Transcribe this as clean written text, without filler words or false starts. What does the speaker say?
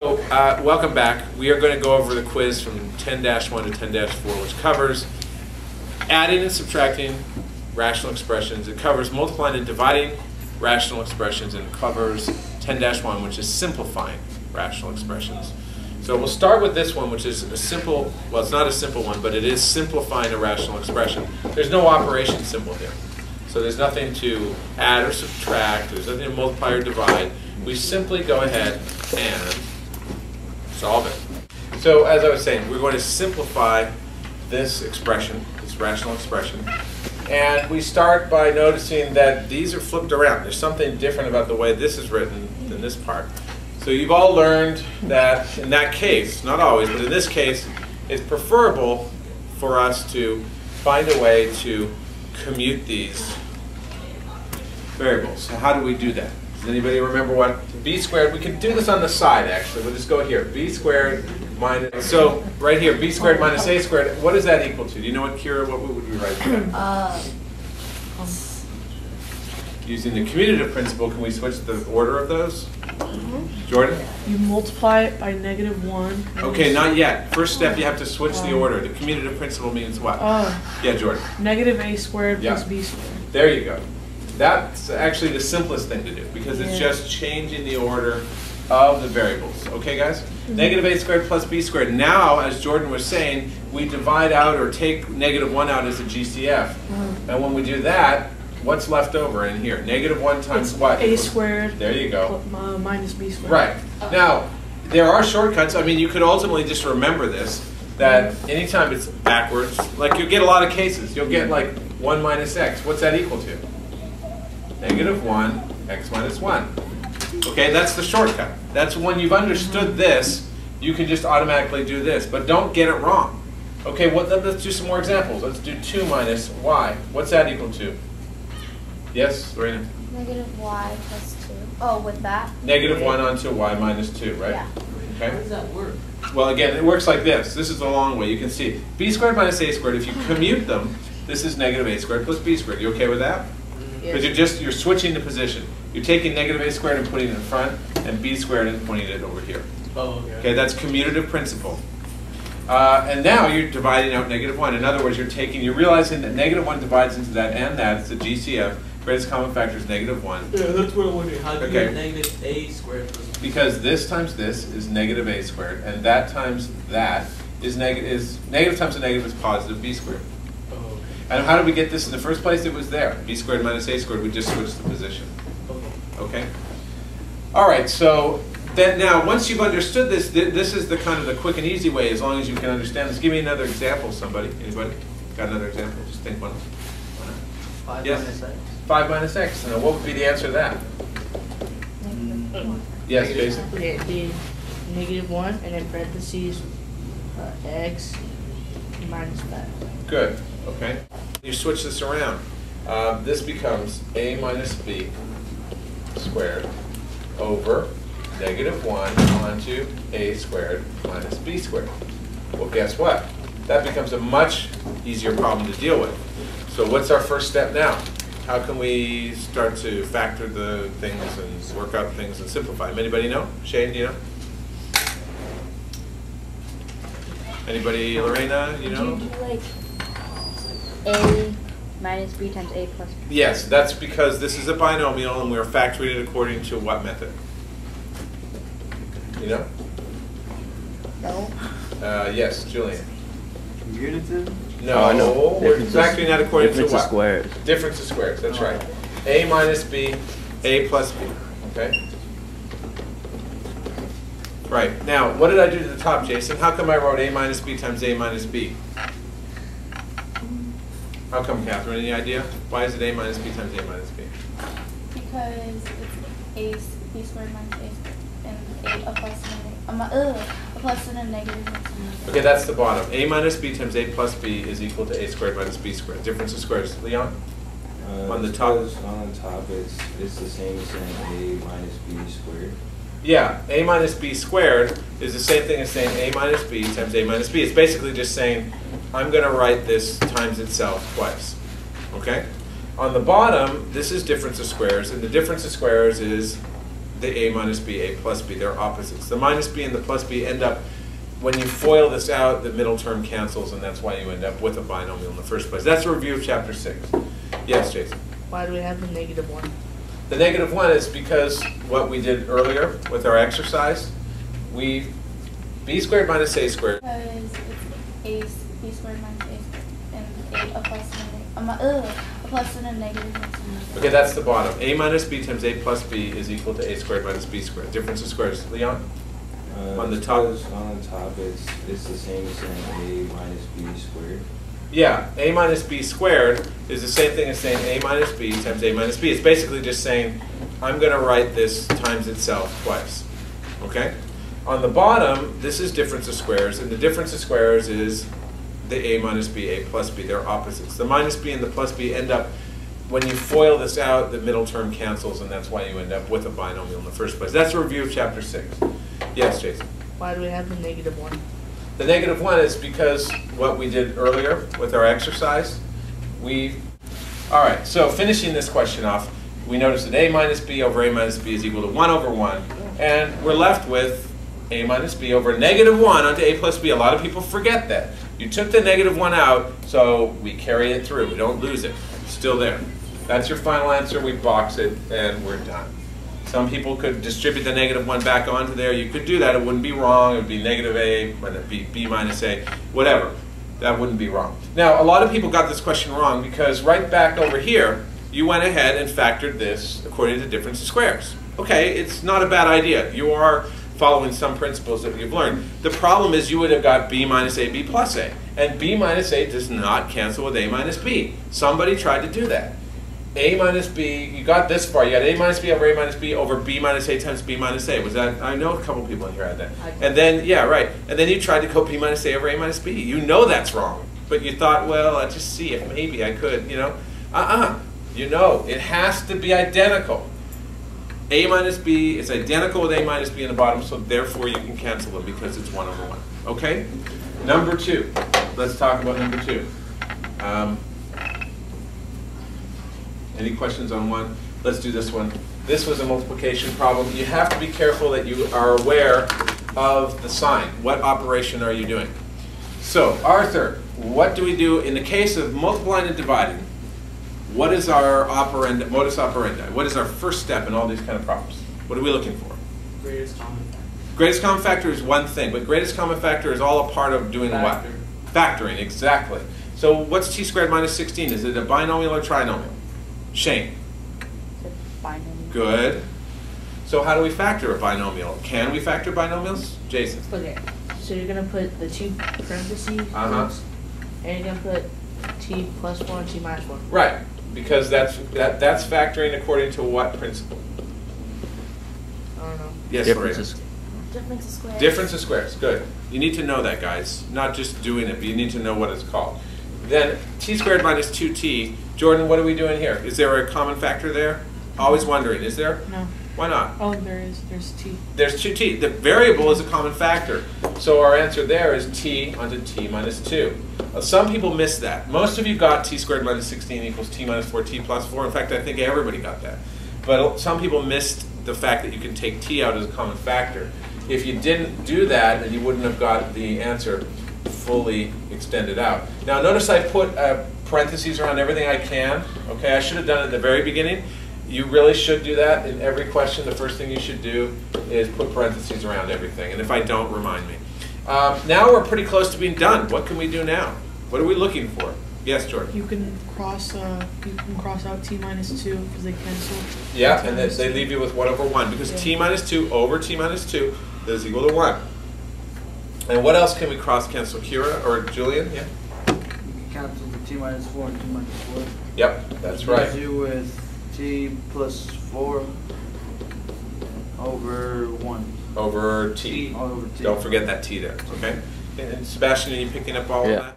So, welcome back. We are going to go over the quiz from 10-1 to 10-4, which covers adding and subtracting rational expressions. It covers multiplying and dividing rational expressions, and it covers 10-1, which is simplifying rational expressions. So we'll start with this one, which is a simple, well, it's not a simple one, but it is simplifying a rational expression. There's no operation symbol here. So there's nothing to add or subtract. There's nothing to multiply or divide. We simply go ahead and solve it. So as I was saying, we're going to simplify this expression, this rational expression. And we start by noticing that these are flipped around. There's something different about the way this is written than this part. So you've all learned that in that case, not always, but in this case, it's preferable for us to find a way to commute these variables. So how do we do that? Does anybody remember what b squared? We can do this on the side, actually. We'll just go here. B squared minus, so right here, b squared minus a squared. What is that equal to? Do you know what, Kira? What would we write that? Using the commutative principle, can we switch the order of those? Jordan? You multiply it by -1. Okay, not yet. First step, you have to switch the order. The commutative principle means what? Yeah, Jordan. -a squared plus b squared. There you go. That's actually the simplest thing to do because it's just changing the order of the variables. Okay, guys? -a squared plus b squared. Now, as Jordan was saying, we divide out or take -1 out as a GCF. And when we do that, what's left over in here? -1 times what? A squared. There you go. Minus b squared. Right. Now, there are shortcuts. I mean, you could ultimately just remember this, that anytime it's backwards, like you'll get a lot of cases. You'll get like 1 minus x. What's that equal to? -1, x minus 1. Okay, that's the shortcut. That's when you've understood this, you can just automatically do this. But don't get it wrong. Okay, let's do some more examples. Let's do 2 minus y. What's that equal to? Yes, Lorena? -y plus 2. Oh, with that? -1 onto y minus 2, right? Yeah. Okay. How does that work? Well, again, it works like this. This is the long way. You can see b squared minus a squared. If you commute them, this is -a squared plus b squared. You okay with that? Because you're switching the position. You're taking -a squared and putting it in front, and b squared and putting it over here. Oh, okay. Okay, that's commutative principle. And now you're dividing out -1. In other words, you're realizing that -1 divides into that and that. It's a GCF. Greatest common factor is -1. Yeah, that's what I'm wondering. How do you Okay. get -a squared plus b? Because this times this is -a squared, and that times that is negative times a negative is positive b squared. Oh, okay. And how did we get this in the first place? It was there. B squared minus a squared. We just switched the position. Okay? All right, so then now, once you've understood this, this is the kind of the quick and easy way, as long as you can understand this. Give me another example, somebody. Anybody? Got another example? Just think one. 5 Yes. minus x. 5 minus x. Now, what would be the answer to that? Yes, Jason? Okay, it'd be -1 and then parentheses x minus that. Good. Okay. You switch this around. This becomes a minus b squared over -1 onto a squared minus b squared. Well, guess what? That becomes a much easier problem to deal with. So what's our first step now? How can we start to factor the things and work out things and simplify them? Anybody know? Shane, do you know? Anybody, Lorena, you know? Do you do like a minus b times a plus b? Yes, that's because this is a binomial and we're factoring it according to what method? You know? No. Yes, Julian. Commutative? No, Oh, I know. we're Difference factoring that according to difference what? of squares. Difference of squares, that's right. A minus b, a plus b, okay? Right, now, what did I do to the top, Jason? How come I wrote a minus b times a minus b? How come, Catherine? Any idea? Why is it a minus b times a minus b? Because it's b squared minus a squared and a plus and a plus and a negative. Okay, that's the bottom. A minus b times a plus b is equal to a squared minus b squared. Difference of squares. Leon? On the top? On the top, it's the same as saying a minus b squared. Yeah, a minus b squared is the same thing as saying a minus b times a minus b. It's basically just saying, I'm going to write this times itself twice. Okay? On the bottom, this is difference of squares, and the difference of squares is the a minus b, a plus b. They're opposites. The minus b and the plus b end up, when you FOIL this out, the middle term cancels, and that's why you end up with a binomial in the first place. That's a review of chapter 6. Yes, Jason? Why do we have the -1? The -1 is because what we did earlier with our exercise, we b squared minus a squared. Because it's b squared minus a squared, and a plus and a plus and a negative makes a negative. Okay, that's the bottom. A minus b times a plus b is equal to a squared minus b squared. Difference of squares. Leon? On the top? On the top, it's the same as saying a minus b squared. Yeah, a minus b squared is the same thing as saying a minus b times a minus b. It's basically just saying, I'm going to write this times itself twice. Okay? On the bottom, this is difference of squares, and the difference of squares is the a minus b, a plus b. They're opposites. The minus b and the plus b end up, when you FOIL this out, the middle term cancels, and that's why you end up with a binomial in the first place. That's a review of chapter 6. Yes, Jason? Why do we have the -1? The -1 is because what we did earlier with our exercise, all right, so finishing this question off, we noticed that a minus b over a minus b is equal to 1 over 1, and we're left with a minus b over -1 onto a plus b. A lot of people forget that. You took the -1 out, so we carry it through. We don't lose it. It's still there. That's your final answer. We box it, and we're done. Some people could distribute the -1 back onto there. You could do that. It wouldn't be wrong. It would be negative a, but it'd be b minus a, whatever. That wouldn't be wrong. Now, a lot of people got this question wrong because right back over here, you went ahead and factored this according to difference of squares. Okay, it's not a bad idea. You are following some principles that you've learned. The problem is you would have got b minus a, b plus a. And b minus a does not cancel with a minus b. Somebody tried to do that. A minus b, you got this far. You got a minus b over a minus b over b minus a times b minus a. Was that, I know a couple people in here had that. And then, yeah, right. And then you tried to go b minus a over a minus b. You know that's wrong. But you thought, well, I'll just see if maybe I could, you know. You know, it has to be identical. A minus b is identical with a minus b in the bottom, so therefore you can cancel them because it's 1 over 1. Okay? Number 2. Let's talk about number 2. Any questions on 1? Let's do this one. This was a multiplication problem. You have to be careful that you are aware of the sign. What operation are you doing? So, Arthur, what do we do in the case of multiplying and dividing? What is our modus operandi? What is our first step in all these kind of problems? What are we looking for? Greatest common factor. Greatest common factor is one thing, but greatest common factor is all a part of doing what? Factoring, exactly. So what's t squared minus 16? Is it a binomial or trinomial? Shane? It's a binomial. Good. So how do we factor a binomial? Can we factor binomials? Jason? Okay, so you're going to put the 2 parentheses, and you're going to put t plus 1, t minus 1. Right, because that's factoring according to what principle? I don't know. Yes, Differences. Difference of squares. Difference of squares, good. You need to know that, guys. Not just doing it, but you need to know what it's called. Then t squared minus 2t. Jordan, what are we doing here? Is there a common factor there? Always wondering, is there? No. Why not? Oh, there is. There's t. There's 2t. The variable is a common factor. So our answer there is t onto t minus 2. Some people miss that. Most of you got t squared minus 16 equals t minus 4t plus 4. In fact, I think everybody got that. But some people missed the fact that you can take t out as a common factor. If you didn't do that, then you wouldn't have got the answer fully extended out. Now notice I put parentheses around everything I can. Okay, I should have done it at the very beginning. You really should do that in every question. The first thing you should do is put parentheses around everything. And if I don't, remind me. Now we're pretty close to being done. What can we do now? What are we looking for? Yes, Jordan? You can cross out t minus 2 because they cancel. Yeah, and they leave you with 1 over 1 because t minus 2 over t minus 2 is equal to 1. And what else can we cross cancel? Kira or Julian? Yeah. You can cancel the t minus 4 and t minus 4. Yep, that's right. Leaves you with t plus 4 over 1. Over t. Over t. Don't forget that t there, okay? And Sebastian, are you picking up all of that?